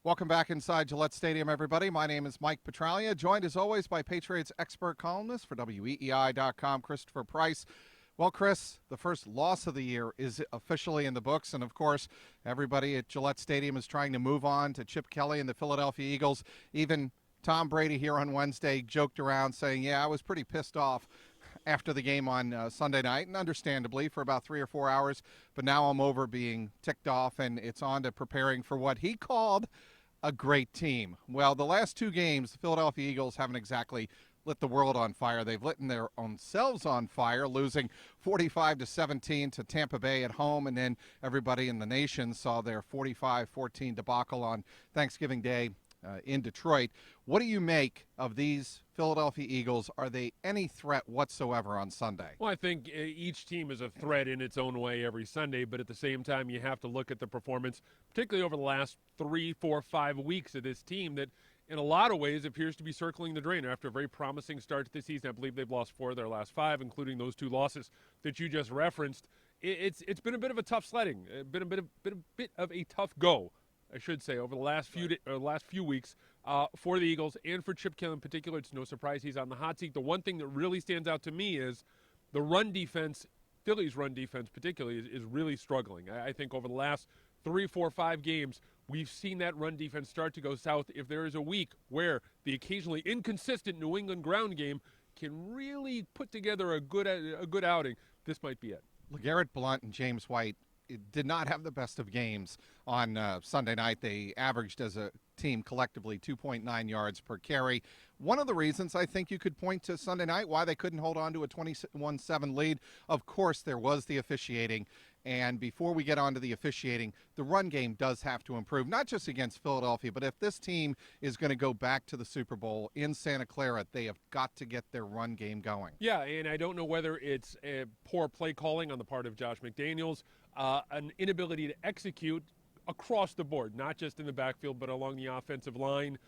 Welcome back inside Gillette Stadium, everybody. My name is Mike Petraglia, joined as always by Patriots expert columnist for WEEI.com, Christopher Price. Well, Chris, the first loss of the year is officially in the books, and of course, everybody at Gillette Stadium is trying to move on to Chip Kelly and the Philadelphia Eagles. Even Tom Brady here on Wednesday joked around saying, yeah, I was pretty pissed off after the game on Sunday night, and understandably for about 3 or 4 hours, but now I'm over being ticked off, and it's on to preparing for what he called a great team. Well, the last two games, the Philadelphia Eagles haven't exactly lit the world on fire. They've lit their own selves on fire, losing 45-17 to Tampa Bay at home, and then everybody in the nation saw their 45-14 debacle on Thanksgiving Day in Detroit. What do you make of these Philadelphia Eagles? Are they any threat whatsoever on Sunday? Well, I think each team is a threat in its own way every Sunday, but at the same time, you have to look at the performance, particularly over the last 3, 4, 5 weeks of this team that in a lot of ways appears to be circling the drain after a very promising start to the season. I believe they've lost 4 of their last 5, including those 2 losses that you just referenced. It's been a bit of a tough sledding, been a bit of a tough go, I should say, over the last few weeks for the Eagles and for Chip Kelly in particular. It's no surprise he's on the hot seat. The one thing that really stands out to me is the run defense, Philly's run defense particularly, is really struggling. I think over the last 3, 4, 5 games, we've seen that run defense start to go south. If there is a week where the occasionally inconsistent New England ground game can really put together a good outing, this might be it. LeGarrette Blount and James White did not have the best of games on Sunday night. They averaged as a team collectively 2.9 yards per carry. One of the reasons I think you could point to Sunday night why they couldn't hold on to a 21-7 lead, of course, there was the officiating. And before we get on to the officiating, the run game does have to improve, not just against Philadelphia, but if this team is going to go back to the Super Bowl in Santa Clara, they have got to get their run game going. Yeah, and I don't know whether it's a poor play calling on the part of Josh McDaniels, an inability to execute across the board, not just in the backfield, but along the offensive line.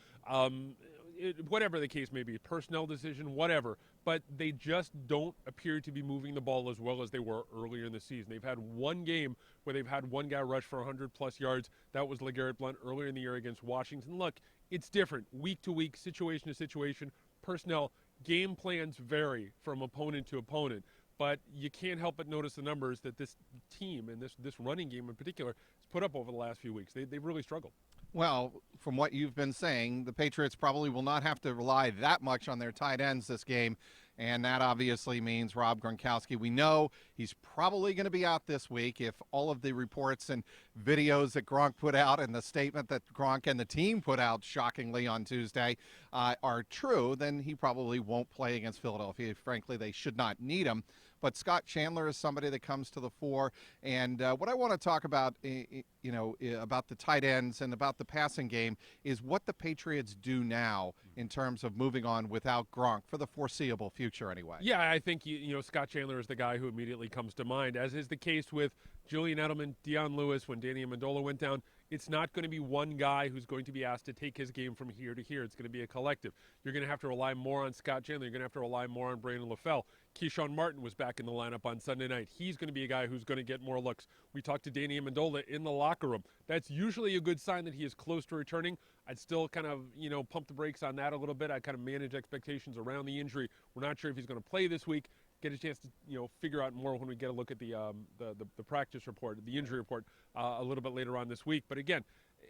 Whatever the case may be, personnel decision, whatever, but they just don't appear to be moving the ball as well as they were earlier in the season. They've had one game where they've had one guy rush for 100-plus yards. That was LeGarrette Blount earlier in the year against Washington. Look, it's different week to week, situation to situation, personnel, game plans vary from opponent to opponent. But you can't help but notice the numbers that this team and this running game in particular has put up over the last few weeks. They've really struggled. Well, from what you've been saying, the Patriots probably will not have to rely that much on their tight ends this game, and that obviously means Rob Gronkowski. We know he's probably going to be out this week if all of the reports and videos that Gronk put out and the statement that Gronk and the team put out, shockingly, on Tuesday are true, then he probably won't play against Philadelphia. Frankly, they should not need him. But Scott Chandler is somebody that comes to the fore. And what I want to talk about, about the tight ends and about the passing game is what the Patriots do now in terms of moving on without Gronk for the foreseeable future anyway. Yeah, I think, Scott Chandler is the guy who immediately comes to mind, as is the case with Julian Edelman, Deion Lewis, when Danny Amendola went down. It's not going to be one guy who's going to be asked to take his game from here to here. It's going to be a collective. You're going to have to rely more on Scott Chandler. You're going to have to rely more on Brandon LaFell. Keyshawn Martin was back in the lineup on Sunday night. He's going to be a guy who's going to get more looks. We talked to Danny Amendola in the locker room. That's usually a good sign that he is close to returning. I'd still kind of, pump the brakes on that a little bit. I kind of manage expectations around the injury. We're not sure if he's going to play this week. Get a chance to, figure out more when we get a look at the practice report, the injury report a little bit later on this week. But again,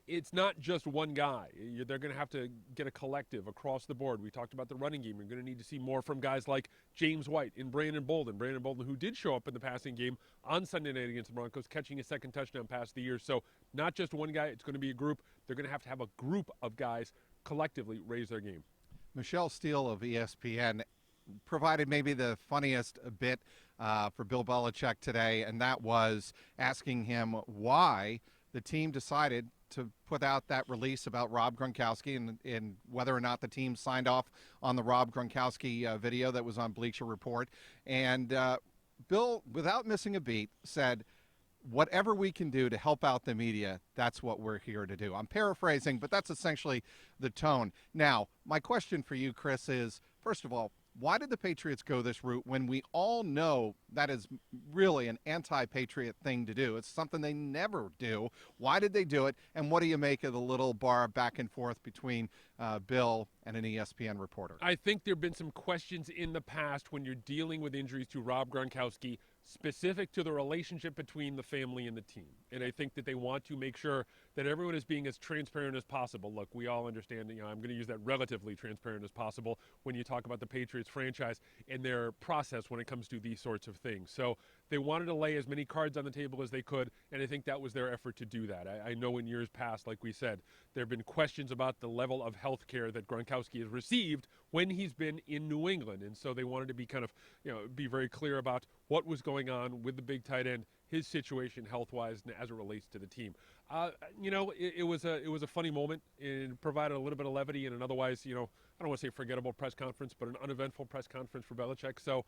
it's not just one guy. They're going to have to get a collective across the board. We talked about the running game. You're going to need to see more from guys like James White and Brandon Bolden. Brandon Bolden, who did show up in the passing game on Sunday night against the Broncos, catching his second touchdown pass of the year. So not just one guy. It's going to be a group. They're going to have a group of guys collectively raise their game. Michelle Steele of ESPN provided maybe the funniest bit for Bill Belichick today, and that was asking him why the team decided to put out that release about Rob Gronkowski and whether or not the team signed off on the Rob Gronkowski video that was on Bleacher Report. And Bill, without missing a beat, said, whatever we can do to help out the media, that's what we're here to do. I'm paraphrasing, but that's essentially the tone. Now, my question for you, Chris, is, first of all, Why did the Patriots go this route when we all know that is really an anti-Patriot thing to do? It's something they never do. Why did they do it? And what do you make of the little bar back and forth between Bill and an ESPN reporter? I think there have been some questions in the past when you're dealing with injuries to Rob Gronkowski specific to the relationship between the family and the team. And I think that they want to make sure that everyone is being as transparent as possible. Look, we all understand, I'm going to use that relatively transparent as possible when you talk about the Patriots franchise and their process when it comes to these sorts of things. So they wanted to lay as many cards on the table as they could, and I think that was their effort to do that. I know in years past, like we said, there have been questions about the level of health care that Gronkowski has received when he's been in New England, and so they wanted to be kind of, be very clear about what was going on with the big tight end, his situation health-wise, as it relates to the team. It was a funny moment. It provided a little bit of levity in an otherwise, I don't want to say forgettable press conference, but an uneventful press conference for Belichick. So,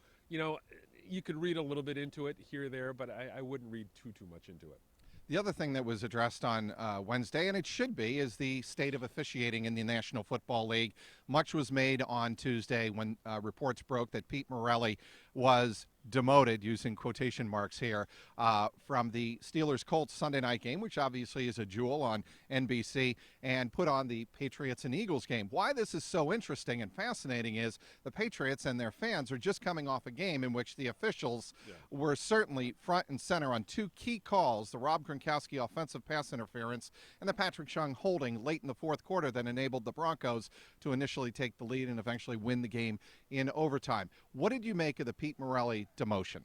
you could read a little bit into it here or there, but I wouldn't read too much into it. The other thing that was addressed on Wednesday, and it should be, is the state of officiating in the National Football League. Much was made on Tuesday when reports broke that Pete Morelli was demoted, using quotation marks here, from the Steelers-Colts Sunday night game, which obviously is a jewel on NBC, and put on the Patriots and Eagles game. Why this is so interesting and fascinating is the Patriots and their fans are just coming off a game in which the officials were certainly front and center on two key calls, the Rob Gronkowski offensive pass interference and the Patrick Chung holding late in the fourth quarter that enabled the Broncos to initially take the lead and eventually win the game in overtime. What did you make of the Pete Morelli demotion?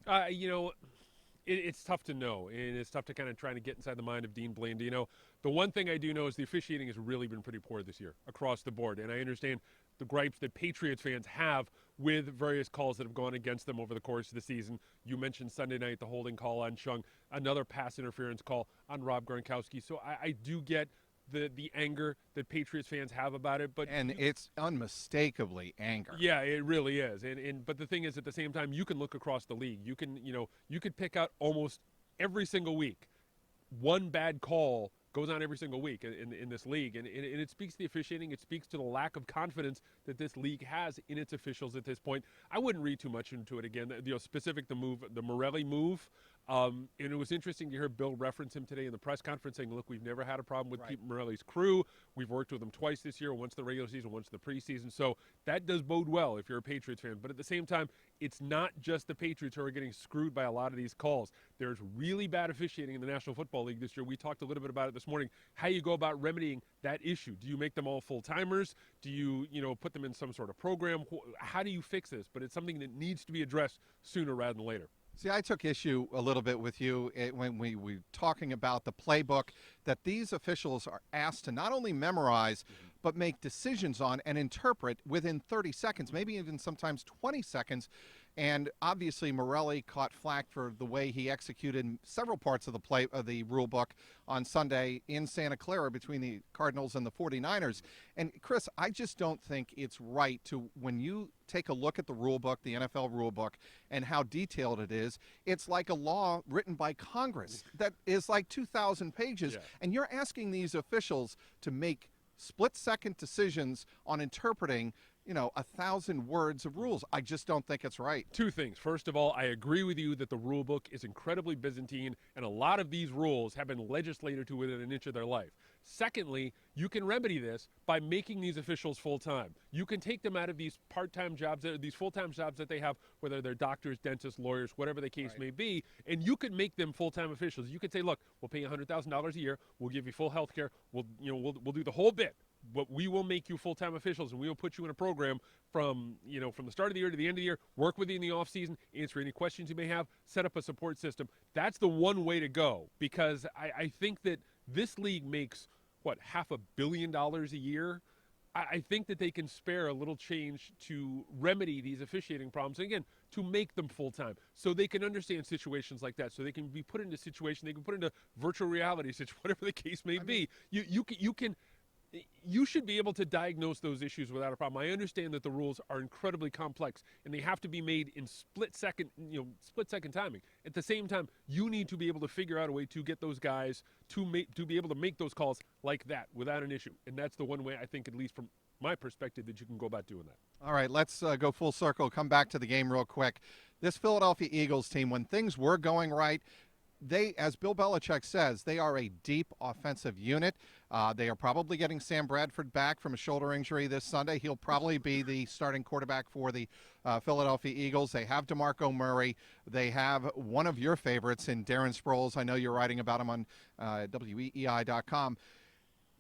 It's tough to know, and it's tough to kind of try to get inside the mind of Dean Blandino. The one thing I do know is the officiating has really been pretty poor this year across the board, and I understand the gripes that Patriots fans have with various calls that have gone against them over the course of the season. You mentioned Sunday night the holding call on Chung, another pass interference call on Rob Gronkowski. So I do get the anger that Patriots fans have about it, but it's unmistakably anger. Yeah, it really is. But the thing is, at the same time, you can look across the league. You could pick out almost every single week one bad call goes on every single week in this league, and it speaks to the officiating. It speaks to the lack of confidence that this league has in its officials at this point. I wouldn't read too much into it again. Specific the Morelli move. And it was interesting to hear Bill reference him today in the press conference saying, look, we've never had a problem with Pete Morelli's crew. We've worked with him twice this year, once the regular season, once the preseason. So that does bode well if you're a Patriots fan. But at the same time, it's not just the Patriots who are getting screwed by a lot of these calls. There's really bad officiating in the National Football League this year. We talked a little bit about it this morning, how you go about remedying that issue. Do you make them all full-timers? Do you, put them in some sort of program? How do you fix this? But it's something that needs to be addressed sooner rather than later. See, I took issue a little bit with you when we were talking about the playbook that these officials are asked to not only memorize, but make decisions on and interpret within 30 seconds, maybe even sometimes 20 seconds. And obviously, Morelli caught flack for the way he executed several parts of the rule book on Sunday in Santa Clara between the Cardinals and the 49ers. And Chris, I just don't think it's right to, when you take a look at the rule book, the NFL rule book, and how detailed it is, it's like a law written by Congress that is like 2,000 pages. And you're asking these officials to make split-second decisions on interpreting 1,000 words of rules. I just don't think it's right. Two things. First of all, I agree with you that the rule book is incredibly Byzantine, and a lot of these rules have been legislated to within an inch of their life. Secondly, you can remedy this by making these officials full-time. You can take them out of these part-time jobs, these full-time jobs that they have, whether they're doctors, dentists, lawyers, whatever the case may be, and you can make them full-time officials. You could say, look, we'll pay you $100,000 a year, we'll give you full health care, we'll do the whole bit. But we will make you full-time officials, and we will put you in a program from the start of the year to the end of the year, work with you in the off-season, answer any questions you may have, set up a support system. That's the one way to go, because I think that this league makes, $500 million a year? I think that they can spare a little change to remedy these officiating problems, and again, to make them full-time, so they can understand situations like that, so they can be put into situations, they can put into virtual reality situations, whatever the case may be. You should be able to diagnose those issues without a problem. I understand that the rules are incredibly complex and they have to be made in split-second timing. At the same time, you need to be able to figure out a way to get those guys to be able to make those calls like that without an issue. And that's the one way, I think, at least from my perspective, that you can go about doing that. All right, let's go full circle, come back to the game real quick. This Philadelphia Eagles team, when things were going right, they, as Bill Belichick says, they are a deep offensive unit. They are probably getting Sam Bradford back from a shoulder injury this Sunday. He'll probably be the starting quarterback for the Philadelphia Eagles. They have DeMarco Murray. They have one of your favorites in Darren Sproles. I know you're writing about him on WEEI.com.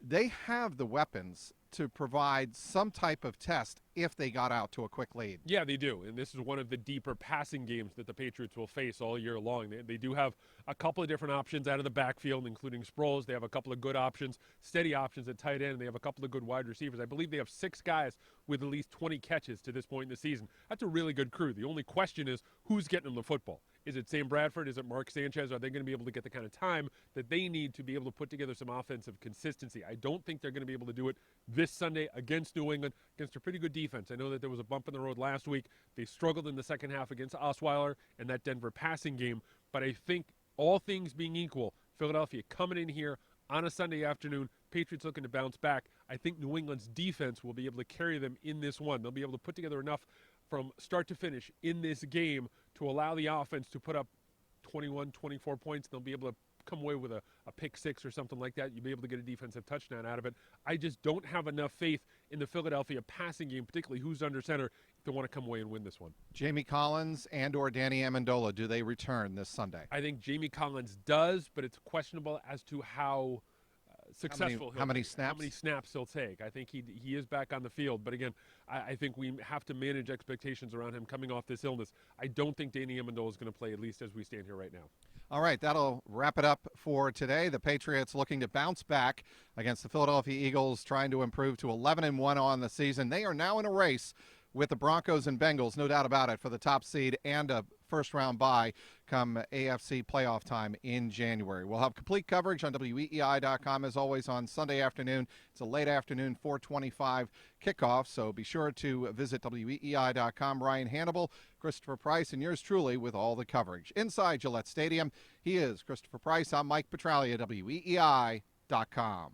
They have the weapons to provide some type of test if they got out to a quick lead. Yeah, they do. And this is one of the deeper passing games that the Patriots will face all year long. They do have a couple of different options out of the backfield, including Sproles. They have a couple of good options, steady options at tight end. They have a couple of good wide receivers. I believe they have 6 guys with at least 20 catches to this point in the season. That's a really good crew. The only question is who's getting them the football. Is it Sam Bradford? Is it Mark Sanchez? Are they going to be able to get the kind of time that they need to be able to put together some offensive consistency? I don't think they're going to be able to do it this Sunday against New England, against a pretty good defense. I know that there was a bump in the road last week. They struggled in the second half against Osweiler and that Denver passing game. But I think all things being equal, Philadelphia coming in here on a Sunday afternoon, Patriots looking to bounce back. I think New England's defense will be able to carry them in this one. They'll be able to put together enough from start to finish in this game to allow the offense to put up 21, 24 points. They'll be able to come away with a pick 6 or something like that. You'll be able to get a defensive touchdown out of it. I just don't have enough faith in the Philadelphia passing game, particularly who's under center, if they want to come away and win this one. Jamie Collins and or Danny Amendola, do they return this Sunday? I think Jamie Collins does, but it's questionable as to how successful how many snaps he'll take. I think he is back on the field, but again, I think we have to manage expectations around him coming off this illness. I don't think Danny Amendola is going to play, at least as we stand here right now. All right, that'll wrap it up for today. The Patriots looking to bounce back against the Philadelphia Eagles, trying to improve to 11-1 on the season. They are now in a race with the Broncos and Bengals, no doubt about it, for the top seed and a first-round bye come AFC playoff time in January. We'll have complete coverage on WEEI.com, as always, on Sunday afternoon. It's a late afternoon, 4:25 kickoff, so be sure to visit WEEI.com. Ryan Hannibal, Christopher Price, and yours truly with all the coverage. Inside Gillette Stadium, he is Christopher Price. I'm Mike Petraglia, WEEI.com.